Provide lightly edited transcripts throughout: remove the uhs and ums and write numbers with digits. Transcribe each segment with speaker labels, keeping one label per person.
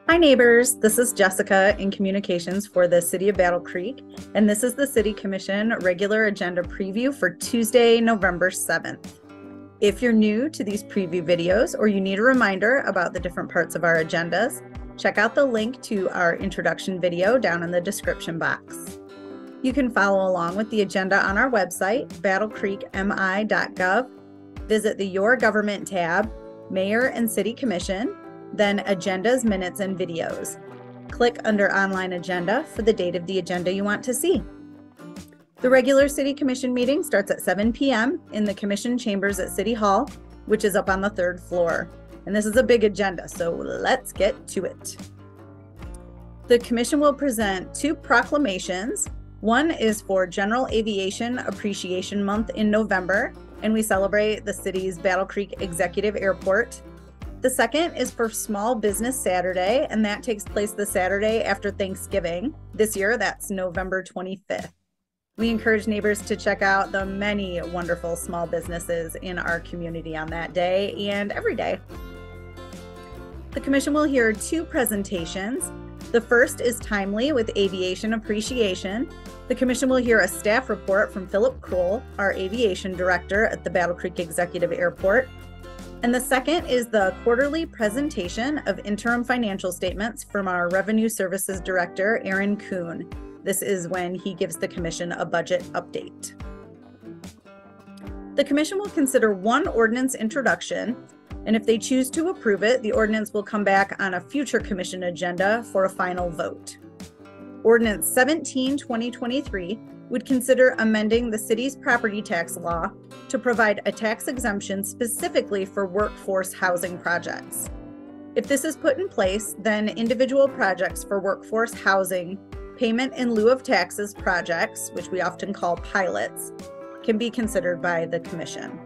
Speaker 1: Hi neighbors, this is Jessica in communications for the City of Battle Creek, and this is the City Commission regular agenda preview for Tuesday, November 7th. If you're new to these preview videos or you need a reminder about the different parts of our agendas, check out the link to our introduction video down in the description box. You can follow along with the agenda on our website, battlecreekmi.gov. Visit the Your Government tab, Mayor and City Commission, then Agendas, Minutes, and Videos. Click under Online Agenda for the date of the agenda you want to see. The regular City Commission meeting starts at 7 p.m. in the Commission chambers at City Hall, which is up on the 3rd floor. And this is a big agenda, so let's get to it. The Commission will present 2 proclamations. One is for General Aviation Appreciation Month in November, and we celebrate the city's Battle Creek Executive Airport. The second is for Small Business Saturday, and that takes place the Saturday after Thanksgiving. This year, that's November 25th. We encourage neighbors to check out the many wonderful small businesses in our community on that day and every day. The Commission will hear 2 presentations. The first is Timely with Aviation Appreciation. The Commission will hear a staff report from Philip Kroll, our Aviation Director at the Battle Creek Executive Airport. And the second is the quarterly presentation of interim financial statements from our Revenue Services Director, Aaron Kuhn. This is when he gives the Commission a budget update. The Commission will consider one ordinance introduction, and if they choose to approve it, the ordinance will come back on a future Commission agenda for a final vote. Ordinance 17/2023 would consider amending the city's property tax law to provide a tax exemption specifically for workforce housing projects. If this is put in place, then individual projects for workforce housing, payment in lieu of taxes projects, which we often call pilots, can be considered by the Commission.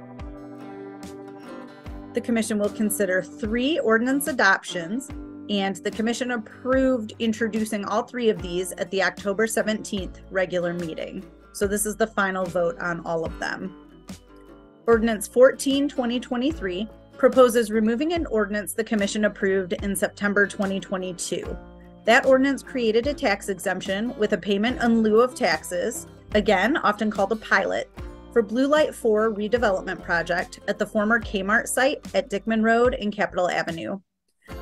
Speaker 1: The Commission will consider 3 ordinance adoptions, and the Commission approved introducing all 3 of these at the October 17th regular meeting. So this is the final vote on all of them. Ordinance 14/2023 proposes removing an ordinance the Commission approved in September 2022. That ordinance created a tax exemption with a payment in lieu of taxes, again, often called a pilot, for Blue Light 4 redevelopment project at the former Kmart site at Dickman Road and Capitol Avenue.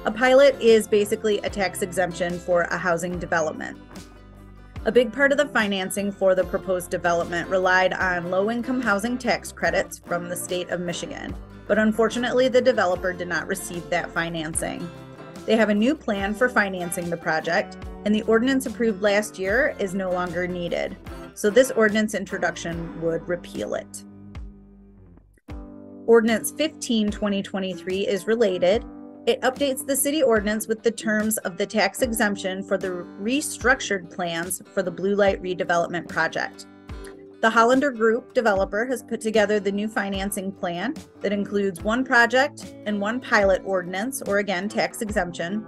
Speaker 1: A pilot is basically a tax exemption for a housing development. A big part of the financing for the proposed development relied on low-income housing tax credits from the state of Michigan, but unfortunately the developer did not receive that financing. They have a new plan for financing the project, and the ordinance approved last year is no longer needed. So this ordinance introduction would repeal it. Ordinance 15/2023 is related. It updates the city ordinance with the terms of the tax exemption for the restructured plans for the Blue Light redevelopment project. The Hollander Group developer has put together the new financing plan that includes 1 project and 1 pilot ordinance, or again, tax exemption.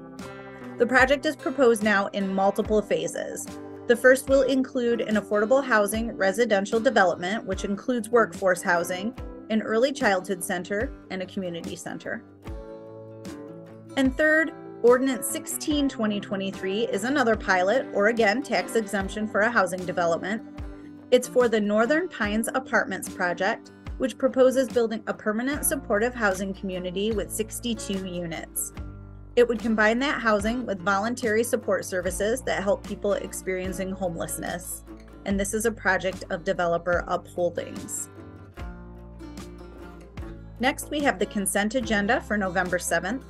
Speaker 1: The project is proposed now in multiple phases. The first will include an affordable housing residential development, which includes workforce housing, an early childhood center, and a community center. And third, Ordinance 16/2023 is another pilot, or again, tax exemption for a housing development. It's for the Northern Pines Apartments project, which proposes building a permanent supportive housing community with 62 units. It would combine that housing with voluntary support services that help people experiencing homelessness. And this is a project of developer Upholdings. Next, we have the consent agenda for November 7th.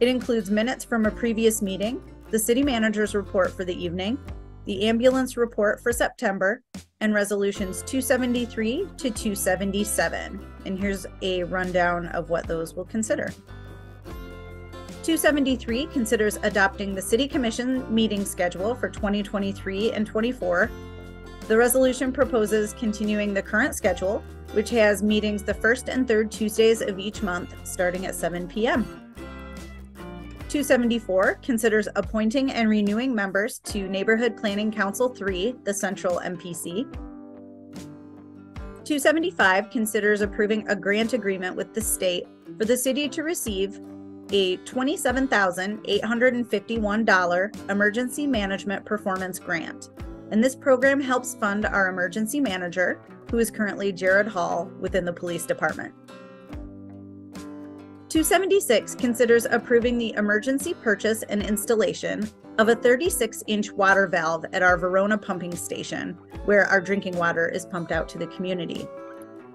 Speaker 1: It includes minutes from a previous meeting, the city manager's report for the evening, the ambulance report for September, and resolutions 273 to 277. And here's a rundown of what those will consider. 273 considers adopting the City Commission meeting schedule for 2023 and 24. The resolution proposes continuing the current schedule, which has meetings the 1st and 3rd Tuesdays of each month, starting at 7 p.m. 274 considers appointing and renewing members to Neighborhood Planning Council 3, the Central MPC. 275 considers approving a grant agreement with the state for the city to receive a $27,851 Emergency Management Performance Grant. And this program helps fund our emergency manager, who is currently Jared Hall within the police department. 276 considers approving the emergency purchase and installation of a 36-inch water valve at our Verona pumping station, where our drinking water is pumped out to the community,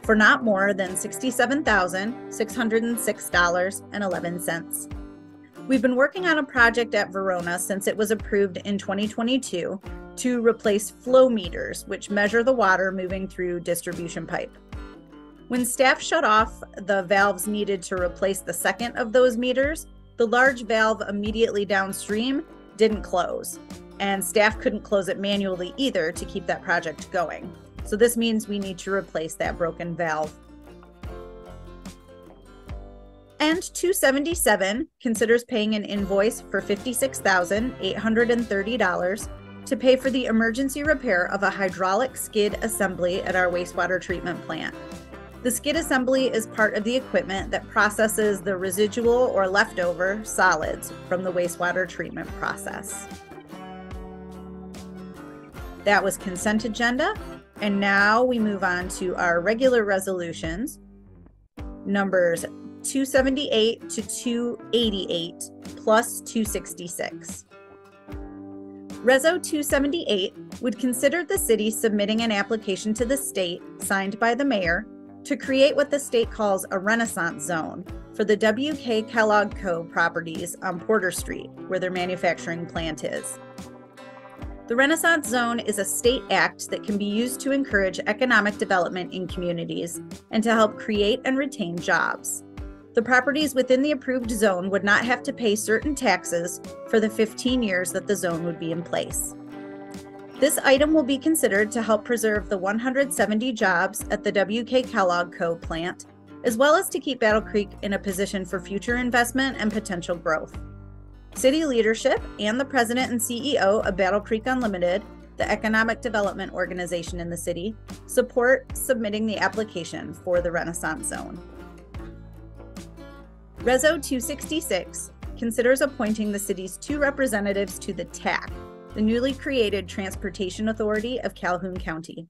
Speaker 1: for not more than $67,606.11. We've been working on a project at Verona since it was approved in 2022 to replace flow meters, which measure the water moving through distribution pipe. When staff shut off the valves needed to replace the second of those meters, the large valve immediately downstream didn't close, and staff couldn't close it manually either to keep that project going. So this means we need to replace that broken valve. And 277 considers paying an invoice for $56,830 to pay for the emergency repair of a hydraulic skid assembly at our wastewater treatment plant. The skid assembly is part of the equipment that processes the residual or leftover solids from the wastewater treatment process. That was consent agenda. And now we move on to our regular resolutions, numbers 278 to 288 plus 266. Reso 278 would consider the city submitting an application to the state, signed by the mayor, to create what the state calls a Renaissance zone for the W.K. Kellogg Co. properties on Porter Street, where their manufacturing plant is. The Renaissance Zone is a state act that can be used to encourage economic development in communities and to help create and retain jobs. The properties within the approved zone would not have to pay certain taxes for the 15 years that the zone would be in place. This item will be considered to help preserve the 170 jobs at the W.K. Kellogg Co. plant, as well as to keep Battle Creek in a position for future investment and potential growth. City leadership and the president and CEO of Battle Creek Unlimited, the economic development organization in the city, support submitting the application for the Renaissance Zone. Reso 266 considers appointing the city's 2 representatives to the TAC, the newly created Transportation Authority of Calhoun County.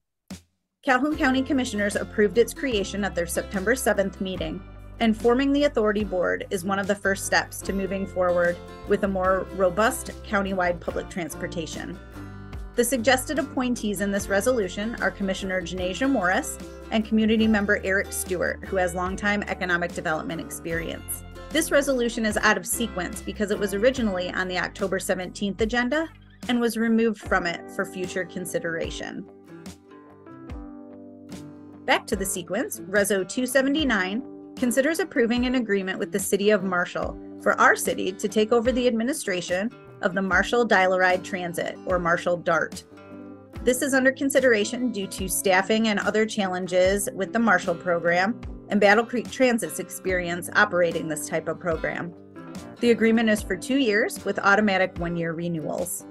Speaker 1: Calhoun County Commissioners approved its creation at their September 7th meeting, and forming the authority board is one of the first steps to moving forward with a more robust countywide public transportation. The suggested appointees in this resolution are Commissioner Janasia Morris and community member Eric Stewart, who has longtime economic development experience. This resolution is out of sequence because it was originally on the October 17th agenda and was removed from it for future consideration. Back to the sequence, Reso 279 considers approving an agreement with the City of Marshall for our city to take over the administration of the Marshall Dial-A-Ride Transit, or Marshall DART. This is under consideration due to staffing and other challenges with the Marshall program and Battle Creek Transit's experience operating this type of program. The agreement is for 2 years with automatic 1-year renewals.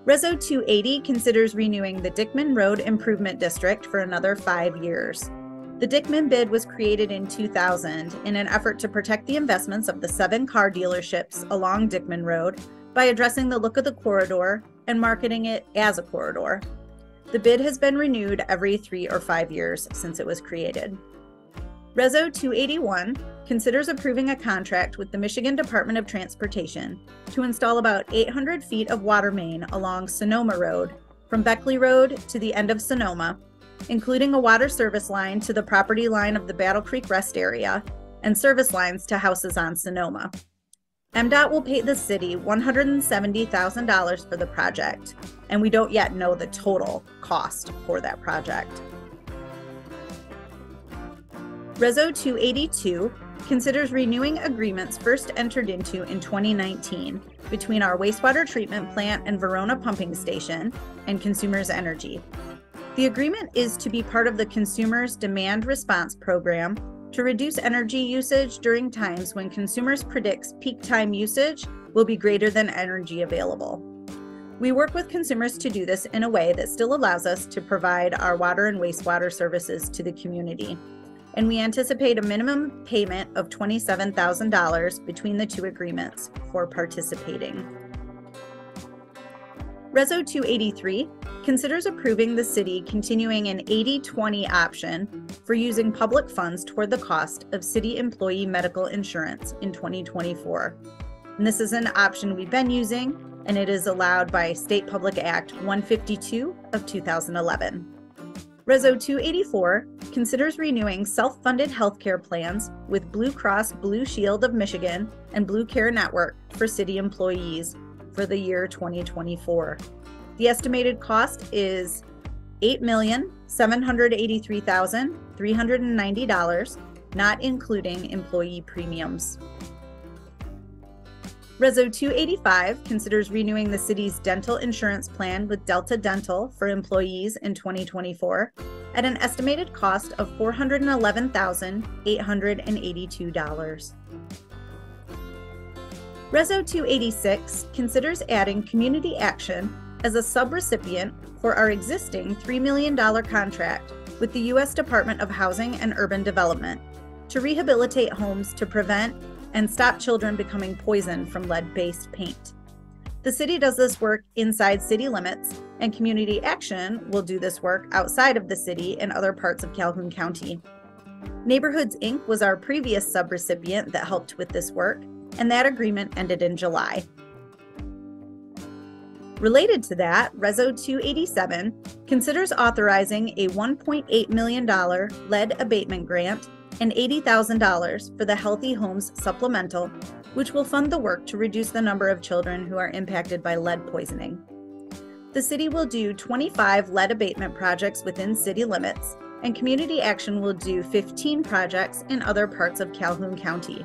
Speaker 1: Reso 280 considers renewing the Dickman Road Improvement District for another 5 years. The Dickman bid was created in 2000 in an effort to protect the investments of the 7 car dealerships along Dickman Road by addressing the look of the corridor and marketing it as a corridor. The bid has been renewed every 3 or 5 years since it was created. Reso 281 considers approving a contract with the Michigan Department of Transportation to install about 800 feet of water main along Sonoma Road from Beckley Road to the end of Sonoma, including a water service line to the property line of the Battle Creek Rest Area and service lines to houses on Sonoma. MDOT will pay the city $170,000 for the project, and we don't yet know the total cost for that project. Reso 282 considers renewing agreements first entered into in 2019 between our wastewater treatment plant and Verona pumping station and Consumers Energy. The agreement is to be part of the Consumers Demand Response Program to reduce energy usage during times when consumers predict peak time usage will be greater than energy available. We work with consumers to do this in a way that still allows us to provide our water and wastewater services to the community. and we anticipate a minimum payment of $27,000 between the two agreements for participating. Reso 283 considers approving the city continuing an 80-20 option for using public funds toward the cost of city employee medical insurance in 2024. And this is an option we've been using, and it is allowed by State Public Act 152 of 2011. Reso 284 considers renewing self-funded healthcare plans with Blue Cross Blue Shield of Michigan and Blue Care Network for city employees for the year 2024. The estimated cost is $8,783,390, not including employee premiums. Reso 285 considers renewing the city's dental insurance plan with Delta Dental for employees in 2024 at an estimated cost of $411,882. Reso 286 considers adding community action as a subrecipient for our existing $3 million contract with the U.S. Department of Housing and Urban Development to rehabilitate homes to prevent and stop children becoming poisoned from lead-based paint. The city does this work inside city limits, and Community Action will do this work outside of the city in other parts of Calhoun County. Neighborhoods, Inc. was our previous subrecipient that helped with this work, and that agreement ended in July. Related to that, Reso 287 considers authorizing a $1.8 million lead abatement grant and $80,000 for the Healthy Homes Supplemental, which will fund the work to reduce the number of children who are impacted by lead poisoning. The city will do 25 lead abatement projects within city limits, and Community Action will do 15 projects in other parts of Calhoun County.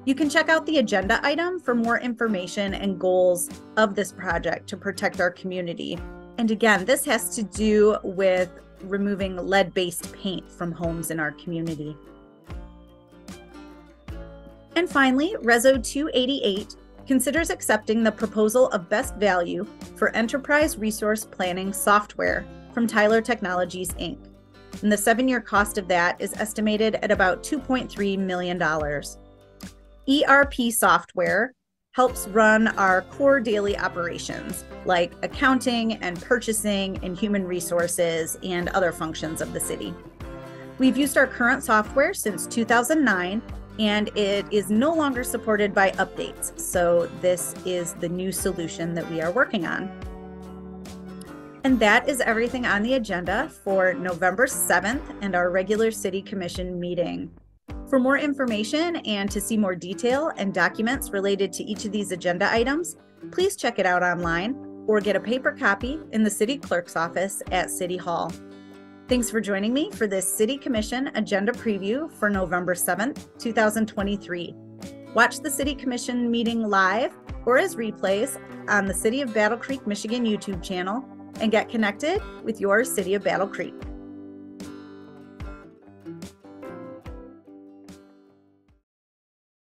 Speaker 1: You can check out the agenda item for more information and goals of this project to protect our community. And again, this has to do with removing lead-based paint from homes in our community. And finally, Reso 288 considers accepting the proposal of best value for enterprise resource planning software from Tyler Technologies, Inc. And the 7-year cost of that is estimated at about $2.3 million. ERP software helps run our core daily operations like accounting and purchasing and human resources and other functions of the city. We've used our current software since 2009, and it is no longer supported by updates. So this is the new solution that we are working on. And that is everything on the agenda for November 7th and our regular City Commission meeting. For more information and to see more detail and documents related to each of these agenda items, please check it out online or get a paper copy in the City Clerk's office at City Hall. Thanks for joining me for this City Commission agenda preview for November 7th, 2023. Watch the City Commission meeting live or as replays on the City of Battle Creek, Michigan YouTube channel and get connected with your City of Battle Creek.